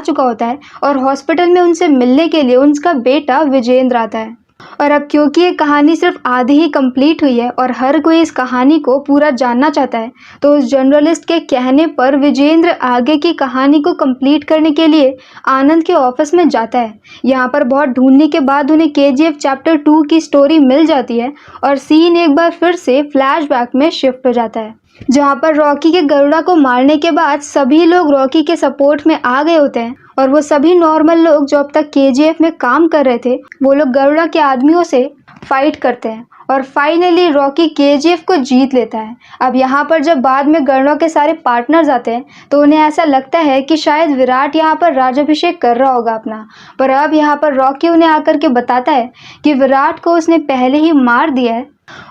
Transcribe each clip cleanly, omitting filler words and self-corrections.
चुका होता है और हॉस्पिटल में उनसे मिलने के लिए उनका बेटा विजेंद्र आता है। और अब क्योंकि ये कहानी सिर्फ आधी ही कंप्लीट हुई है और हर कोई इस कहानी को पूरा जानना चाहता है, तो उस जर्नलिस्ट के कहने पर विजेंद्र आगे की कहानी को कंप्लीट करने के लिए आनंद के ऑफिस में जाता है। यहाँ पर बहुत ढूंढने के बाद उन्हें केजीएफ चैप्टर 2 की स्टोरी मिल जाती है और सीन एक बार फिर से फ्लैशबैक में शिफ्ट हो जाता है, जहाँ पर रॉकी के गरुड़ा को मारने के बाद सभी लोग रॉकी के सपोर्ट में आ गए होते हैं और वो सभी नॉर्मल लोग जो अब तक केजीएफ में काम कर रहे थे वो लोग गरुड़ा के आदमियों से फाइट करते हैं और फाइनली रॉकी केजीएफ को जीत लेता है। अब यहाँ पर जब बाद में गरुड़ा के सारे पार्टनर्स आते हैं तो उन्हें ऐसा लगता है कि शायद विराट यहाँ पर राज्याभिषेक कर रहा होगा अपना, पर अब यहाँ पर रॉकी उन्हें आकर के बताता है कि विराट को उसने पहले ही मार दिया है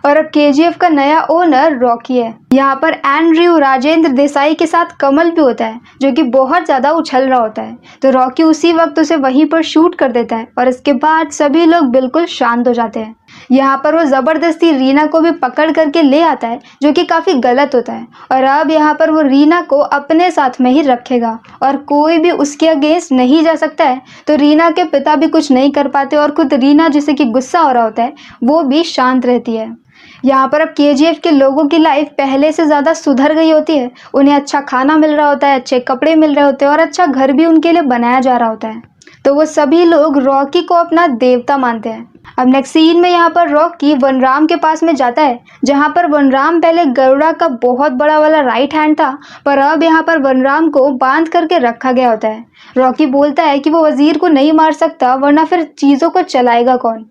और अब केजीएफ का नया ओनर रॉकी है। यहाँ पर एंड्रयू राजेंद्र देसाई के साथ कमल भी होता है जो कि बहुत ज़्यादा उछल रहा होता है, तो रॉकी उसी वक्त उसे वहीं पर शूट कर देता है और इसके बाद सभी लोग बिल्कुल शांत हो जाते हैं। यहाँ पर वो ज़बरदस्ती रीना को भी पकड़ करके ले आता है जो कि काफ़ी गलत होता है और अब यहाँ पर वो रीना को अपने साथ में ही रखेगा और कोई भी उसके अगेंस्ट नहीं जा सकता है, तो रीना के पिता भी कुछ नहीं कर पाते और खुद रीना जिसे कि गुस्सा हो रहा होता है वो भी शांत रहती है। यहाँ पर अब केजीएफ के लोगों की लाइफ पहले से ज़्यादा सुधर गई होती है, उन्हें अच्छा खाना मिल रहा होता है, अच्छे कपड़े मिल रहे होते हैं और अच्छा घर भी उनके लिए बनाया जा रहा होता है, तो वो सभी लोग रॉकी को अपना देवता मानते हैं। अब नेक्स्ट सीन में यहाँ पर रॉकी वनराम के पास में जाता है, जहाँ पर वनराम पहले गरुड़ा का बहुत बड़ा वाला राइट हैंड था, पर अब यहाँ पर वनराम को बांध करके रखा गया होता है। रॉकी बोलता है कि वो वजीर को नहीं मार सकता वरना फिर चीज़ों को चलाएगा कौन।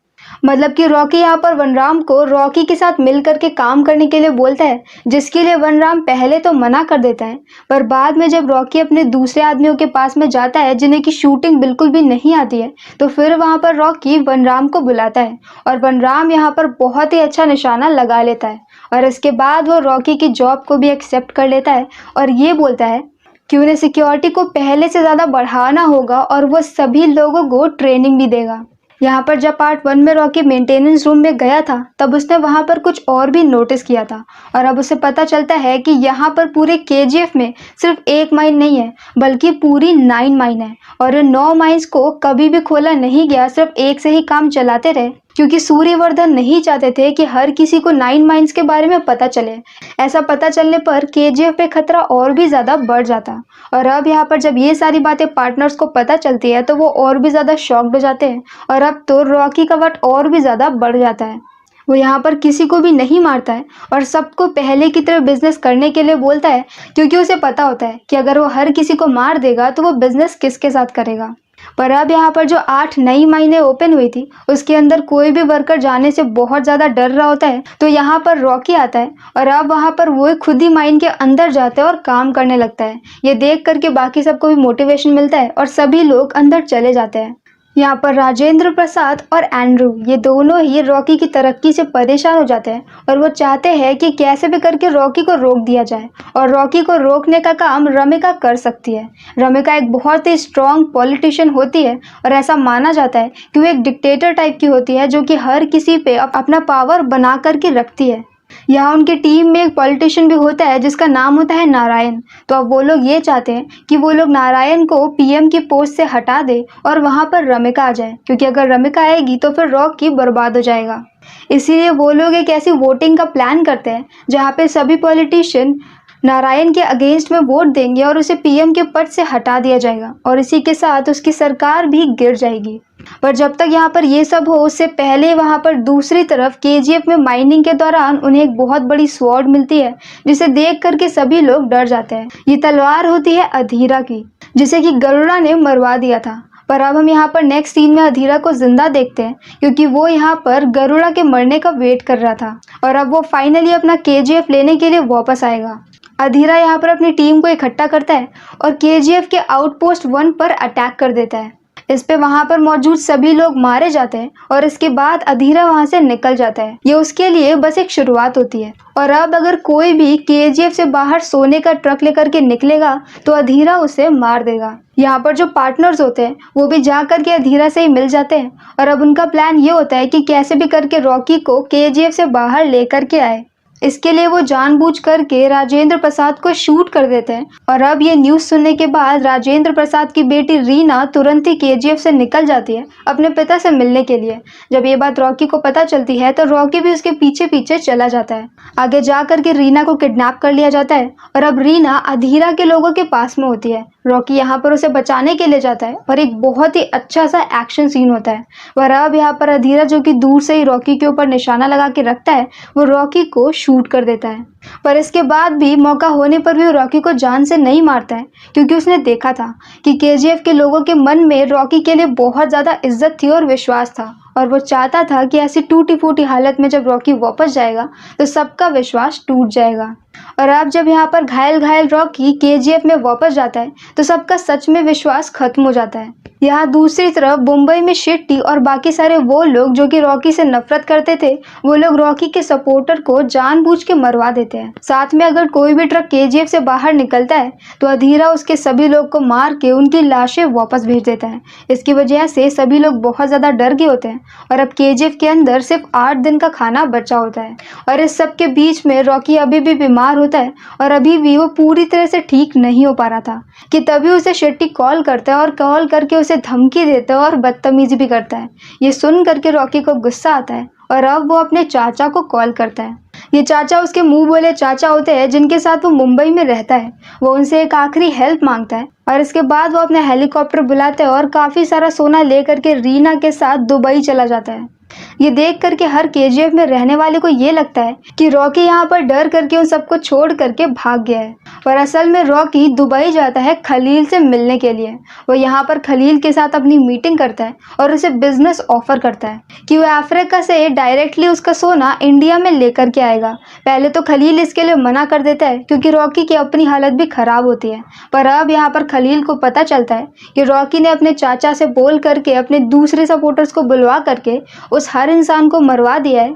मतलब कि रॉकी यहाँ पर वनराम को रॉकी के साथ मिल करके काम करने के लिए बोलता है, जिसके लिए वनराम पहले तो मना कर देता है, पर बाद में जब रॉकी अपने दूसरे आदमियों के पास में जाता है जिन्हें की शूटिंग बिल्कुल भी नहीं आती है, तो फिर वहाँ पर रॉकी वनराम को बुलाता है और वनराम यहाँ पर बहुत ही अच्छा निशाना लगा लेता है और इसके बाद वो रॉकी की जॉब को भी एक्सेप्ट कर लेता है और ये बोलता है कि उन्हें सिक्योरिटी को पहले से ज़्यादा बढ़ाना होगा और वो सभी लोगों को ट्रेनिंग भी देगा। यहाँ पर जब पार्ट 1 में रॉकी मेंटेनेंस रूम में गया था तब उसने वहाँ पर कुछ और भी नोटिस किया था और अब उसे पता चलता है कि यहाँ पर पूरे केजीएफ में सिर्फ एक माइन नहीं है बल्कि पूरी 9 माइन है और इन 9 माइंस को कभी भी खोला नहीं गया, सिर्फ एक से ही काम चलाते रहे क्योंकि सूर्यवर्धन नहीं चाहते थे कि हर किसी को 9 माइंस के बारे में पता चले। ऐसा पता चलने पर केजीएफ पे खतरा और भी ज़्यादा बढ़ जाता और अब यहाँ पर जब ये सारी बातें पार्टनर्स को पता चलती है तो वो और भी ज़्यादा शॉक्ड हो जाते हैं और अब तो रॉकी का वट और भी ज़्यादा बढ़ जाता है। वो यहाँ पर किसी को भी नहीं मारता है और सबको पहले की तरह बिजनेस करने के लिए बोलता है क्योंकि उसे पता होता है कि अगर वो हर किसी को मार देगा तो वो बिजनेस किसके साथ करेगा। पर अब यहाँ पर जो 8 नई माइनें ओपन हुई थी उसके अंदर कोई भी वर्कर जाने से बहुत ज़्यादा डर रहा होता है, तो यहाँ पर रॉकी आता है और अब वहाँ पर वो खुद ही माइन के अंदर जाता है और काम करने लगता है। ये देख करके बाकी सबको भी मोटिवेशन मिलता है और सभी लोग अंदर चले जाते हैं। यहाँ पर राजेंद्र प्रसाद और एंड्रू ये दोनों ही रॉकी की तरक्की से परेशान हो जाते हैं और वो चाहते हैं कि कैसे भी करके रॉकी को रोक दिया जाए और रॉकी को रोकने का काम रमिका कर सकती है। रमिका एक बहुत ही स्ट्रॉन्ग पॉलिटिशियन होती है और ऐसा माना जाता है कि वो एक डिक्टेटर टाइप की होती है जो कि हर किसी पे अपना पावर बना करके रखती है। यहाँ उनकी टीम में एक पॉलिटिशियन भी होता है जिसका नाम होता है नारायण, तो अब वो लोग ये चाहते हैं कि वो लोग नारायण को पीएम की पोस्ट से हटा दे और वहाँ पर रमिका आ जाए, क्योंकि अगर रमिका आएगी तो फिर रॉकी बर्बाद हो जाएगा। इसीलिए वो लोग एक ऐसी वोटिंग का प्लान करते हैं जहाँ पे सभी पॉलिटिशियन नारायण के अगेंस्ट में वोट देंगे और उसे पीएम के पद से हटा दिया जाएगा और इसी के साथ उसकी सरकार भी गिर जाएगी। पर जब तक यहाँ पर ये सब हो उससे पहले वहाँ पर दूसरी तरफ केजीएफ में माइनिंग के दौरान उन्हें एक बहुत बड़ी स्वॉर्ड मिलती है जिसे देख करके सभी लोग डर जाते हैं। ये तलवार होती है अधीरा की, जिसे कि गरुड़ा ने मरवा दिया था। पर अब हम यहाँ पर नेक्स्ट सीन में अधीरा को जिंदा देखते हैं क्योंकि वो यहाँ पर गरुड़ा के मरने का वेट कर रहा था और अब वो फाइनली अपना केजीएफ लेने के लिए वापस आएगा। अधीरा यहाँ पर अपनी टीम को इकट्ठा करता है और केजीएफ के आउटपोस्ट 1 पर अटैक कर देता है। इस पे वहाँ पर मौजूद सभी लोग मारे जाते हैं और इसके बाद अधीरा वहाँ से निकल जाता है। ये उसके लिए बस एक शुरुआत होती है और अब अगर कोई भी केजीएफ से बाहर सोने का ट्रक लेकर के निकलेगा तो अधीरा उसे मार देगा। यहाँ पर जो पार्टनर्स होते हैं वो भी जा करके अधीरा से ही मिल जाते हैं और अब उनका प्लान ये होता है कि कैसे भी करके रॉकी को केजीएफ से बाहर लेकर के आए। इसके लिए वो जानबूझ करके राजेंद्र प्रसाद को शूट कर देते हैं। और अब ये न्यूज़ सुनने के बाद राजेंद्र प्रसाद की बेटी रीना तुरंत ही केजीएफ से निकल जाती है अपने पिता से मिलने के लिए। जब ये बात रॉकी को पता चलती है तो रॉकी भी उसके पीछे पीछे चला जाता है। आगे जा करके रीना को किडनैप कर लिया जाता है और अब रीना अधीरा के लोगों के पास में होती है। रॉकी यहाँ पर उसे बचाने के लिए जाता है और एक बहुत ही अच्छा सा एक्शन सीन होता है। और अब यहाँ पर अधीरा, जो कि दूर से ही रॉकी के ऊपर निशाना लगा के रखता है, वो रॉकी को शूट कर देता है। पर इसके बाद भी मौका होने पर भी वो रॉकी को जान से नहीं मारता है, क्योंकि उसने देखा था कि केजीएफ के लोगों के मन में रॉकी के लिए बहुत ज़्यादा इज्जत थी और विश्वास था। और वो चाहता था कि ऐसी टूटी फूटी हालत में जब रॉकी वापस जाएगा तो सबका विश्वास टूट जाएगा। और अब जब यहाँ पर घायल घायल रॉकी केजीएफ में वापस जाता है तो सबका सच में विश्वास खत्म हो जाता है। यहाँ दूसरी तरफ मुंबई में शेट्टी और बाकी सारे वो लोग जो कि रॉकी से नफरत करते थे, वो लोग रॉकी के सपोर्टर को जानबूझ के मरवा देते हैं। साथ में अगर कोई भी ट्रक केजीएफ से बाहर निकलता है तो अधीरा उसके सभी लोग को मार के उनकी लाशें वापस भेज देता है। इसकी वजह से सभी लोग बहुत ज़्यादा डर गए होते हैं और अब केजीएफ के अंदर सिर्फ 8 दिन का खाना बचा होता है। और इस सब के बीच में रॉकी अभी भी बीमार होता है और अभी भी वो पूरी तरह से ठीक नहीं हो पा रहा था कि तभी उसे शेट्टी कॉल करता है और कॉल करके उसे धमकी देता है और बदतमीजी भी करता है। ये सुन करके रॉकी को गुस्सा आता है और अब वो अपने चाचा को कॉल करता है। ये चाचा उसके मुंह बोले चाचा होते हैं जिनके साथ वो मुंबई में रहता है। वो उनसे एक आखिरी हेल्प मांगता है और इसके बाद वो अपना हेलीकॉप्टर बुलाता है और काफ़ी सारा सोना ले करके रीना के साथ दुबई चला जाता है। ये देख करके हर केजीएफ में रहने वाले को ये लगता है कि रॉकी यहाँ पर डर करके उन सबको छोड़ करके भाग गया है। पर असल में रॉकी दुबई जाता है खलील से मिलने के लिए। वो यहाँ पर खलील के साथ अपनी मीटिंग करता है और उसे बिजनेस ऑफर करता है कि वो अफ्रीका से डायरेक्टली उसका सोना इंडिया में लेकर के आएगा। पहले तो खलील इसके लिए मना कर देता है क्योंकि रॉकी की अपनी हालत भी खराब होती है। पर अब यहाँ पर खलील को पता चलता है कि रॉकी ने अपने चाचा से बोल करके अपने दूसरे सपोर्टर्स को बुलवा करके उस हर इंसान को मरवा दिया है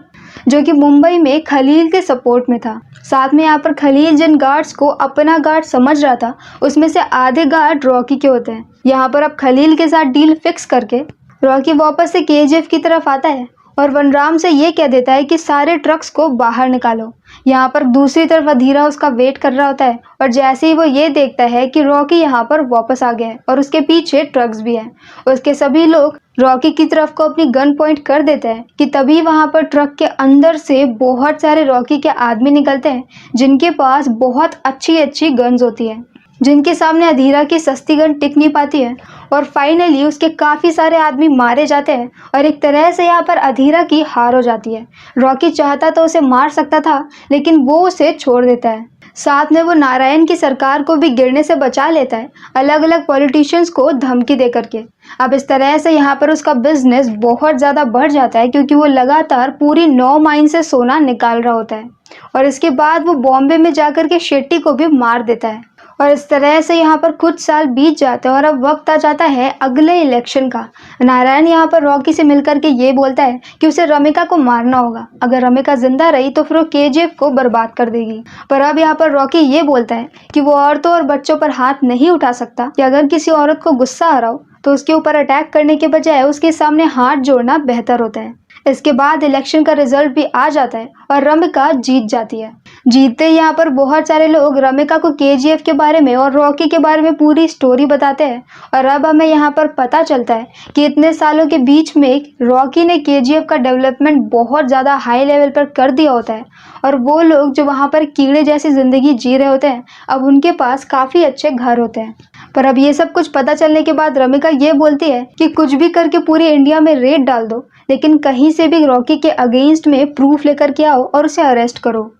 जो कि मुंबई में खलील के सपोर्ट में था। साथ में यहाँ पर खलील जिन गार्ड्स को अपना गार्ड समझ रहा था उसमें से आधे गार्ड रॉकी के होते हैं। यहाँ पर अब खलील के साथ डील फिक्स करके रॉकी वापस से केजीएफ की तरफ आता है और वनराम से ये कह देता है कि सारे ट्रक्स को बाहर निकालो। यहाँ पर दूसरी तरफ अधीरा उसका वेट कर रहा होता है और जैसे ही वो ये देखता है कि रॉकी यहाँ पर वापस आ गया है और उसके पीछे ट्रक्स भी हैं, उसके सभी लोग रॉकी की तरफ को अपनी गन पॉइंट कर देते हैं कि तभी वहाँ पर ट्रक के अंदर से बहुत सारे रॉकी के आदमी निकलते हैं जिनके पास बहुत अच्छी अच्छी गन्स होती है, जिनके सामने अधीरा की सस्ती गन टिक नहीं पाती है। और फाइनली उसके काफ़ी सारे आदमी मारे जाते हैं और एक तरह से यहाँ पर अधीरा की हार हो जाती है। रॉकी चाहता तो उसे मार सकता था लेकिन वो उसे छोड़ देता है। साथ में वो नारायण की सरकार को भी गिरने से बचा लेता है, अलग अलग पॉलिटिशियंस को धमकी दे करके। अब इस तरह से यहाँ पर उसका बिजनेस बहुत ज़्यादा बढ़ जाता है क्योंकि वो लगातार पूरी 9 माइन से सोना निकाल रहा होता है। और इसके बाद वो बॉम्बे में जाकर के शेट्टी को भी मार देता है। और इस तरह से यहाँ पर कुछ साल बीत जाते हैं और अब वक्त आ जाता है अगले इलेक्शन का। नारायण यहाँ पर रॉकी से मिलकर के ये बोलता है कि उसे रमिका को मारना होगा। अगर रमिका जिंदा रही तो फिर वो केजीएफ को बर्बाद कर देगी। पर अब यहाँ पर रॉकी ये बोलता है कि वो औरतों और बच्चों पर हाथ नहीं उठा सकता, कि अगर किसी औरत को गुस्सा आ रहा हो तो उसके ऊपर अटैक करने के बजाय उसके सामने हाथ जोड़ना बेहतर होता है। इसके बाद इलेक्शन का रिजल्ट भी आ जाता है और रमिका जीत जाती है। जीतते यहाँ पर बहुत सारे लोग रमिका को केजीएफ के बारे में और रॉकी के बारे में पूरी स्टोरी बताते हैं। और अब हमें यहाँ पर पता चलता है कि इतने सालों के बीच में रॉकी ने केजीएफ का डेवलपमेंट बहुत ज़्यादा हाई लेवल पर कर दिया होता है और वो लोग जो वहाँ पर कीड़े जैसी ज़िंदगी जी रहे होते हैं अब उनके पास काफ़ी अच्छे घर होते हैं। पर अब ये सब कुछ पता चलने के बाद रमिका ये बोलती है कि कुछ भी करके पूरे इंडिया में रेड डाल दो, लेकिन कहीं से भी रॉकी के अगेंस्ट में प्रूफ लेकर के आओ और उसे अरेस्ट करो।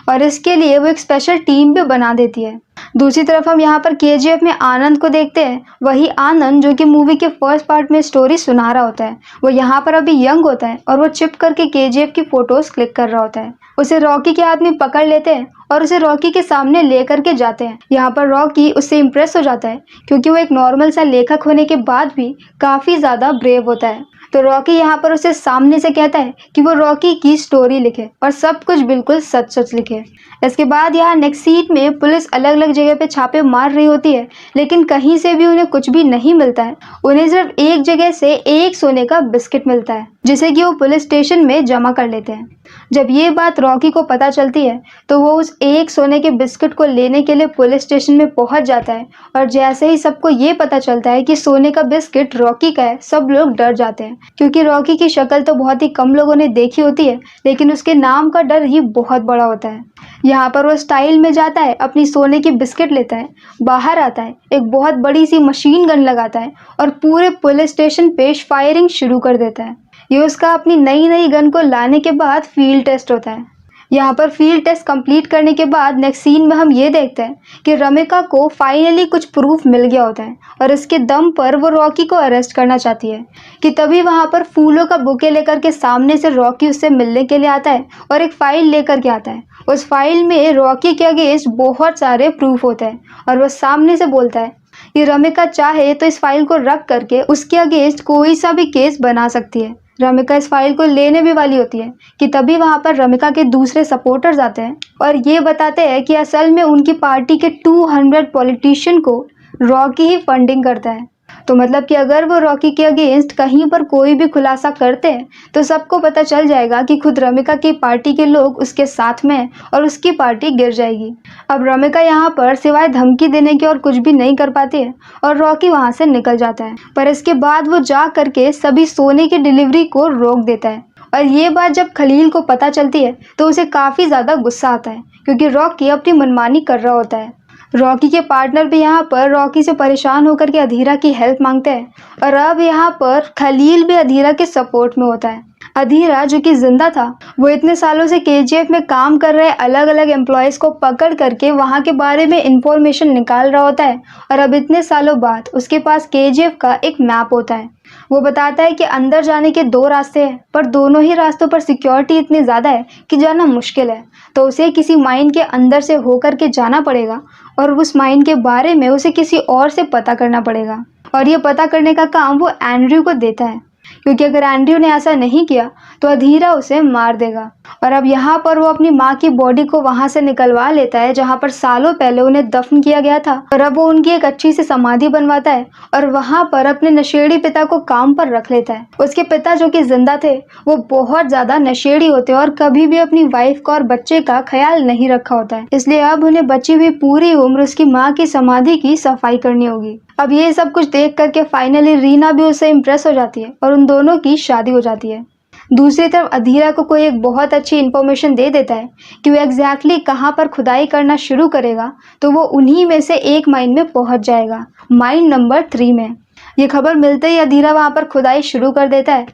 और इसके लिए वो एक स्पेशल टीम भी बना देती है। दूसरी तरफ हम यहाँ पर केजीएफ में आनंद को देखते हैं। वही आनंद जो कि मूवी के फर्स्ट पार्ट में स्टोरी सुना रहा होता है, वो यहाँ पर अभी यंग होता है और वो चिप करके केजीएफ की फोटोज क्लिक कर रहा होता है। उसे रॉकी के आदमी पकड़ लेते हैं और उसे रॉकी के सामने लेकर के जाते हैं। यहाँ पर रॉकी उससे इम्प्रेस हो जाता है क्योंकि वो एक नॉर्मल सा लेखक होने के बाद भी काफ़ी ज़्यादा ब्रेव होता है। तो रॉकी यहाँ पर उसे सामने से कहता है कि वो रॉकी की स्टोरी लिखे और सब कुछ बिल्कुल सच सच लिखे। इसके बाद यहाँ नेक्स्ट सीट में पुलिस अलग अलग जगह पे छापे मार रही होती है, लेकिन कहीं से भी उन्हें कुछ भी नहीं मिलता है। उन्हें सिर्फ एक जगह से एक सोने का बिस्किट मिलता है जिसे कि वो पुलिस स्टेशन में जमा कर लेते हैं। जब ये बात रॉकी को पता चलती है तो वो उस एक सोने के बिस्किट को लेने के लिए पुलिस स्टेशन में पहुंच जाता है और जैसे ही सबको ये पता चलता है कि सोने का बिस्किट रॉकी का है, सब लोग डर जाते हैं क्योंकि रॉकी की शक्ल तो बहुत ही कम लोगों ने देखी होती है, लेकिन उसके नाम का डर ही बहुत बड़ा होता है। यहाँ पर वो स्टाइल में जाता है, अपनी सोने की बिस्किट लेता है, बाहर आता है, एक बहुत बड़ी सी मशीन गन लगाता है और पूरे पुलिस स्टेशन पे फायरिंग शुरू कर देता है। ये उसका अपनी नई गन को लाने के बाद फील्ड टेस्ट होता है। यहाँ पर फील्ड टेस्ट कंप्लीट करने के बाद नेक्स्ट सीन में हम ये देखते हैं कि रमिका को फाइनली कुछ प्रूफ मिल गया होता है और इसके दम पर वो रॉकी को अरेस्ट करना चाहती है कि तभी वहाँ पर फूलों का बुके लेकर के सामने से रॉकी उससे मिलने के लिए आता है और एक फाइल लेकर के आता है। उस फाइल में रॉकी के अगेंस्ट बहुत सारे प्रूफ होते हैं और वह सामने से बोलता है कि रमिका चाहे तो इस फाइल को रख करके उसके अगेंस्ट कोई सा भी केस बना सकती है। रमिका इस फाइल को लेने भी वाली होती है कि तभी वहां पर रमिका के दूसरे सपोर्टर्स आते हैं और ये बताते हैं कि असल में उनकी पार्टी के 200 पॉलिटिशियन को रॉकी ही फंडिंग करता है। तो मतलब कि अगर वो रॉकी के अगेंस्ट कहीं पर कोई भी खुलासा करते हैं तो सबको पता चल जाएगा कि खुद रमिका की पार्टी के लोग उसके साथ में हैं और उसकी पार्टी गिर जाएगी। अब रमिका यहाँ पर सिवाय धमकी देने के और कुछ भी नहीं कर पाती है और रॉकी वहाँ से निकल जाता है, पर इसके बाद वो जा करके सभी सोने की डिलीवरी को रोक देता है। और ये बात जब खलील को पता चलती है तो उसे काफ़ी ज़्यादा गुस्सा आता है क्योंकि रॉकी अपनी मनमानी कर रहा होता है। रॉकी के पार्टनर भी यहाँ पर रॉकी से परेशान होकर के अधीरा की हेल्प मांगते हैं और अब यहाँ पर खलील भी अधीरा के सपोर्ट में होता है। अधीरा जो कि जिंदा था, वो इतने सालों से केजीएफ में काम कर रहे अलग अलग एम्प्लॉयज़ को पकड़ करके वहाँ के बारे में इंफॉर्मेशन निकाल रहा होता है और अब इतने सालों बाद उसके पास केजीएफ का एक मैप होता है। वो बताता है कि अंदर जाने के 2 रास्ते हैं, पर दोनों ही रास्तों पर सिक्योरिटी इतनी ज़्यादा है कि जाना मुश्किल है, तो उसे किसी माइन के अंदर से होकर के जाना पड़ेगा और उस माइन के बारे में उसे किसी और से पता करना पड़ेगा। और ये पता करने का काम वो एंड्रयू को देता है क्योंकि अगर एंड्रयू ने ऐसा नहीं किया तो अधीरा उसे मार देगा। और अब यहाँ पर वो अपनी माँ की बॉडी को वहाँ से निकलवा लेता है जहाँ पर सालों पहले उन्हें दफन किया गया था और अब वो उनकी एक अच्छी सी समाधि बनवाता है और वहाँ पर अपने नशेड़ी पिता को काम पर रख लेता है। उसके पिता जो कि जिंदा थे वो बहुत ज़्यादा नशेड़ी होते और कभी भी अपनी वाइफ का और बच्चे का ख्याल नहीं रखा होता है, इसलिए अब उन्हें बची हुई पूरी उम्र उसकी माँ की समाधि की सफाई करनी होगी। अब ये सब कुछ देख करके फाइनली रीना भी उससे इम्प्रेस हो जाती है और उन दोनों की शादी हो जाती है। दूसरी तरफ अधीरा को कोई एक बहुत अच्छी इन्फॉर्मेशन दे देता है कि वो एग्जैक्टली कहाँ पर खुदाई करना शुरू करेगा, तो वो उन्हीं में से एक माइन में पहुंच जाएगा, माइन नंबर 3 में। ये खबर मिलते ही अधीरा वहाँ पर खुदाई शुरू कर देता है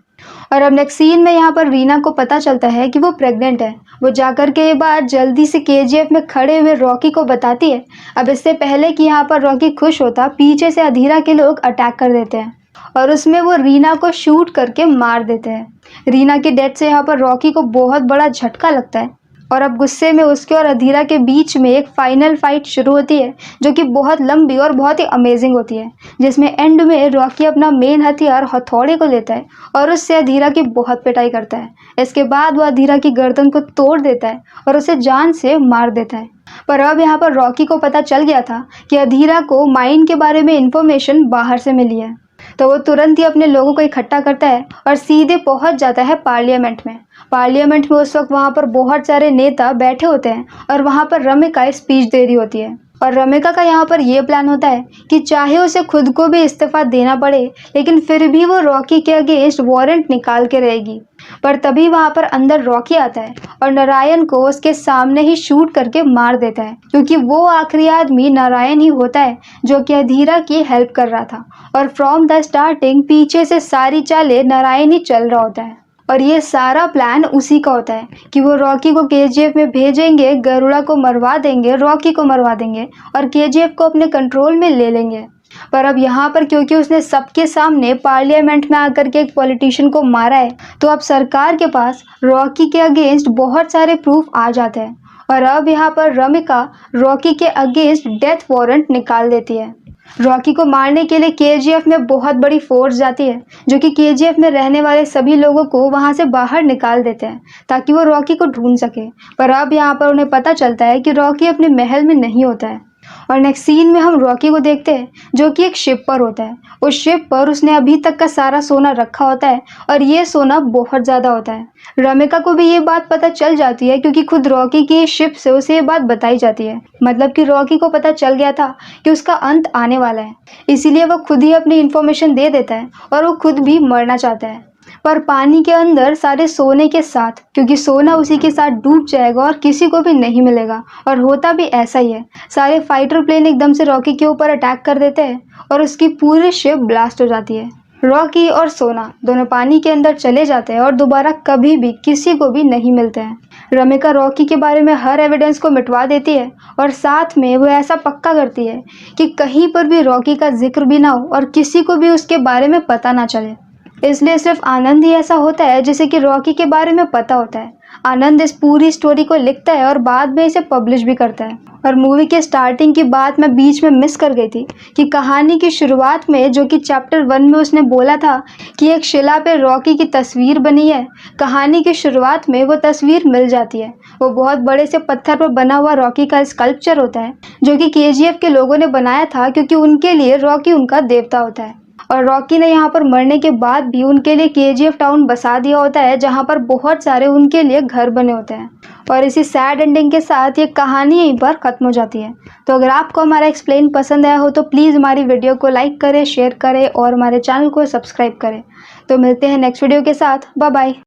और अब नेक्स्ट सीन में यहाँ पर रीना को पता चलता है कि वो प्रेग्नेंट है। वो जाकर के ये बात जल्दी से केजीएफ में खड़े हुए रॉकी को बताती है। अब इससे पहले कि यहाँ पर रॉकी खुश होता, पीछे से अधीरा के लोग अटैक कर देते हैं और उसमें वो रीना को शूट करके मार देते हैं। रीना की डेथ से यहाँ पर रॉकी को बहुत बड़ा झटका लगता है और अब गुस्से में उसके और अधीरा के बीच में एक फाइनल फाइट शुरू होती है जो कि बहुत लंबी और बहुत ही अमेजिंग होती है, जिसमें एंड में रॉकी अपना मेन हथियार हथौड़े को लेता है और उससे अधीरा की बहुत पिटाई करता है। इसके बाद वो अधीरा की गर्दन को तोड़ देता है और उसे जान से मार देता है। पर अब यहाँ पर रॉकी को पता चल गया था कि अधीरा को माइन के बारे में इंफॉर्मेशन बाहर से मिली है, तो वो तुरंत ही अपने लोगों को इकट्ठा करता है और सीधे पहुंच जाता है पार्लियामेंट में। पार्लियामेंट में उस वक्त वहां पर बहुत सारे नेता बैठे होते हैं और वहां पर रमिका स्पीच दे रही होती है और रमिका का यहाँ पर ये प्लान होता है कि चाहे उसे खुद को भी इस्तीफा देना पड़े, लेकिन फिर भी वो रॉकी के अगेंस्ट वारंट निकाल के रहेगी। पर तभी वहां पर अंदर रॉकी आता है और नारायण को उसके सामने ही शूट करके मार देता है, क्योंकि वो आखिरी आदमी नारायण ही होता है जो कि अधीरा की हेल्प कर रहा था और फ्रॉम द स्टार्टिंग पीछे से सारी चालें नारायण ही चल रहा होता है। और ये सारा प्लान उसी का होता है कि वो रॉकी को केजीएफ में भेजेंगे, गरुड़ा को मरवा देंगे, रॉकी को मरवा देंगे और केजीएफ को अपने कंट्रोल में ले लेंगे। पर अब यहाँ पर क्योंकि उसने सबके सामने पार्लियामेंट में आकर के एक पॉलिटिशियन को मारा है, तो अब सरकार के पास रॉकी के अगेंस्ट बहुत सारे प्रूफ आ जाते हैं और अब यहाँ पर रमिका रॉकी के अगेंस्ट डेथ वारंट निकाल देती है। रॉकी को मारने के लिए केजीएफ में बहुत बड़ी फोर्स जाती है जो कि केजीएफ में रहने वाले सभी लोगों को वहां से बाहर निकाल देते हैं ताकि वो रॉकी को ढूंढ सके। पर अब यहाँ पर उन्हें पता चलता है कि रॉकी अपने महल में नहीं होता है और नेक्स्ट सीन में हम रॉकी को देखते हैं जो कि एक शिप पर होता है। उस शिप पर उसने अभी तक का सारा सोना रखा होता है और ये सोना बहुत ज़्यादा होता है। रमिका को भी ये बात पता चल जाती है क्योंकि खुद रॉकी की शिप से उसे ये बात बताई जाती है। मतलब कि रॉकी को पता चल गया था कि उसका अंत आने वाला है, इसीलिए वो खुद ही अपनी इन्फॉर्मेशन दे देता है और वो खुद भी मरना चाहता है, पर पानी के अंदर सारे सोने के साथ, क्योंकि सोना उसी के साथ डूब जाएगा और किसी को भी नहीं मिलेगा। और होता भी ऐसा ही है। सारे फाइटर प्लेन एकदम से रॉकी के ऊपर अटैक कर देते हैं और उसकी पूरी शिप ब्लास्ट हो जाती है। रॉकी और सोना दोनों पानी के अंदर चले जाते हैं और दोबारा कभी भी किसी को भी नहीं मिलते हैं। रमिका रॉकी के बारे में हर एविडेंस को मिटवा देती है और साथ में वो ऐसा पक्का करती है कि कहीं पर भी रॉकी का जिक्र भी ना हो और किसी को भी उसके बारे में पता ना चले। इसलिए सिर्फ आनंद ही ऐसा होता है जिसे कि रॉकी के बारे में पता होता है। आनंद इस पूरी स्टोरी को लिखता है और बाद में इसे पब्लिश भी करता है। और मूवी के स्टार्टिंग की बात मैं बीच में मिस कर गई थी कि कहानी की शुरुआत में जो कि चैप्टर 1 में उसने बोला था कि एक शिला पे रॉकी की तस्वीर बनी है, कहानी की शुरुआत में वो तस्वीर मिल जाती है। वो बहुत बड़े से पत्थर पर बना हुआ रॉकी का स्कल्पचर होता है जो कि KGF के लोगों ने बनाया था, क्योंकि उनके लिए रॉकी उनका देवता होता है। और रॉकी ने यहाँ पर मरने के बाद भी उनके लिए KGF टाउन बसा दिया होता है, जहाँ पर बहुत सारे उनके लिए घर बने होते हैं। और इसी सैड एंडिंग के साथ ये कहानी यहीं पर ख़त्म हो जाती है। तो अगर आपको हमारा एक्सप्लेन पसंद आया हो तो प्लीज़ हमारी वीडियो को लाइक करें, शेयर करें और हमारे चैनल को सब्सक्राइब करें। तो मिलते हैं नेक्स्ट वीडियो के साथ। Bye bye.